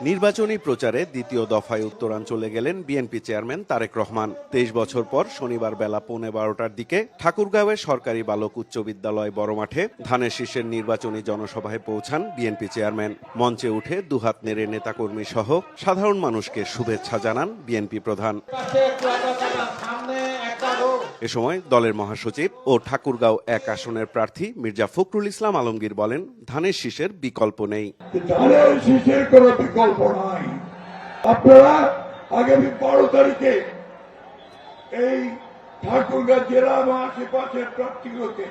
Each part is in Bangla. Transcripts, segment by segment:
নির্বাচনী প্রচারে দ্বিতীয় দফায় উত্তরাঞ্চলে গেলেন বিএনপি চেয়ারম্যান তারেক রহমান। 23 বছর পর শনিবার বেলা 11:15টার দিকে ঠাকুরগাঁওয়ে সরকারি বালক উচ্চ বিদ্যালয় বড় মাঠে ধানের শীষের নির্বাচনী জনসভায় পৌঁছান বিএনপি চেয়ারম্যান। মঞ্চে উঠে দুহাত নেড়ে নেতাকর্মী সহ সাধারণ মানুষকে শুভেচ্ছা জানান বিএনপি প্রধান। এ সময় দলের মহাসচিব ও ঠাকুরগাঁও 1 আসনের প্রার্থী মির্জা ফখরুল ইসলাম আলমগীর বলেন, ধানের শীষের বিকল্প নেই। ধানের শীষের কোনো বিকল্প নাই। আপনারা আগামী 12 তারিখে এই ঠাকুরগাঁও জেলা এবং আশেপাশের প্রার্থীগুলোকে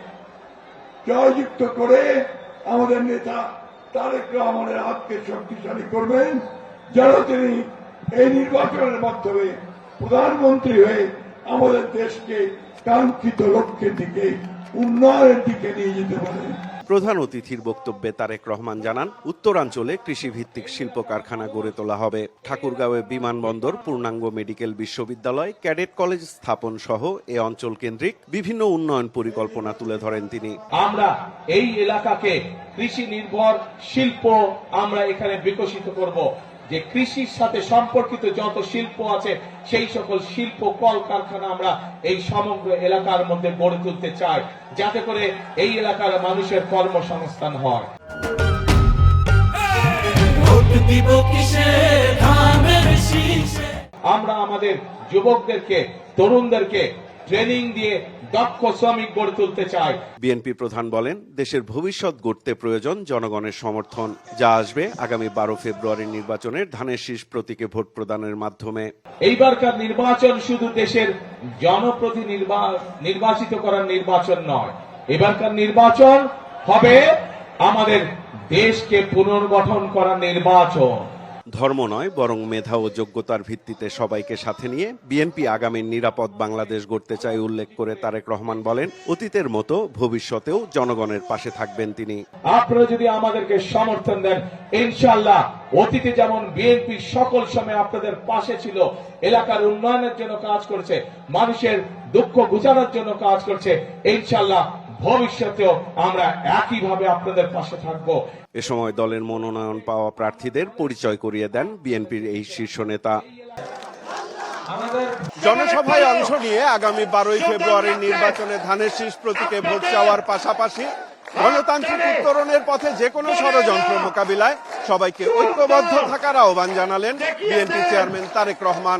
জয়যুক্ত করে আমাদের নেতা তারেক রহমানের হাতকে শক্তিশালী করবেন, যেন তিনি এই নির্বাচনের মাধ্যমে প্রধানমন্ত্রী হয়ে আমাদের দেশকে কাঙ্ক্ষিত লক্ষ্যের দিকে, উন্নয়নের দিকে নিয়ে যেতে পারেন। প্রধান অতিথির বক্তব্যে তারেক রহমান জানান, উত্তরাঞ্চলে কৃষিভিত্তিক শিল্প কারখানা গড়ে তোলা হবে। ঠাকুরগাঁওয়ে বিমানবন্দর, পূর্ণাঙ্গ মেডিকেল বিশ্ববিদ্যালয়, ক্যাডেট কলেজ স্থাপন সহ এ অঞ্চল কেন্দ্রিক বিভিন্ন উন্নয়ন পরিকল্পনা তুলে ধরেন তিনি। আমরা এই এলাকাকে কৃষি নির্ভর শিল্প আমরা এখানে বিকশিত করব। যে কৃষির সাথে সম্পর্কিত যত শিল্প আছে সেই সকল শিল্প কলকারখানা আমরা এই সমগ্র এলাকার মধ্যে গড়ে তুলতে চাই, যাতে করে এই এলাকার মানুষের কর্মসংস্থান হয়। আমরা আমাদের যুবকদেরকে, তরুণদেরকে ট্রেনিং দিয়ে দক্ষ শ্রমিক গড়ে তুলতে চাই। বিএনপি প্রধান বলেন, দেশের ভবিষ্যৎ গড়তে প্রয়োজন জনগণের সমর্থন, যা আসবে আগামী 12 ফেব্রুয়ারির নির্বাচনের ধানের শীষ প্রতীকে ভোট প্রদানের মাধ্যমে। এইবারকার নির্বাচন শুধু দেশের জনপ্রতিনিধি নির্বাচিত করার নির্বাচন নয়, এবারকার নির্বাচন হবে আমাদের দেশকে পুনর্গঠন করার নির্বাচন। ধর্ম নয়, বরং মেধা ও যোগ্যতার ভিত্তিতে সবাইকে সাথে নিয়ে বিএনপি আগামীর নিরাপদ বাংলাদেশ গড়তে চায় উল্লেখ করে তারেক রহমান বলেন, অতীতের মতো ভবিষ্যতেও জনগণের পাশে থাকবেন তিনি। আপনারা যদি আমাদেরকে সমর্থন দেন, ইনশাআল্লাহ অতীতে যেমন বিএনপি সকল সময় আপনাদের পাশে ছিল, এলাকার উন্নয়নের জন্য কাজ করেছে, মানুষের দুঃখ ঘুচানোর জন্য কাজ করছে, ইনশাআল্লাহ ভবিষ্যতেও আমরা একইভাবে আপনাদের পাশে থাকব। এ সময় দলের মনোনয়ন পাওয়া প্রার্থীদের পরিচয় করিয়ে দেন বিএনপির এই শীর্ষ নেতা। জনসভায় অংশ নিয়ে আগামী 12 ফেব্রুয়ারির নির্বাচনে ধানের শীষ প্রতীকে ভোট চাওয়ার পাশাপাশি গণতান্ত্রিক উত্তরণের পথে যে কোনো ষড়যন্ত্র মোকাবিলায় সবাইকে ঐক্যবদ্ধ থাকার আহ্বান জানালেন বিএনপি চেয়ারম্যান তারেক রহমান।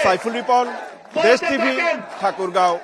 সাইফুল রিপন, দেশ টিভি, ঠাকুরগাঁও।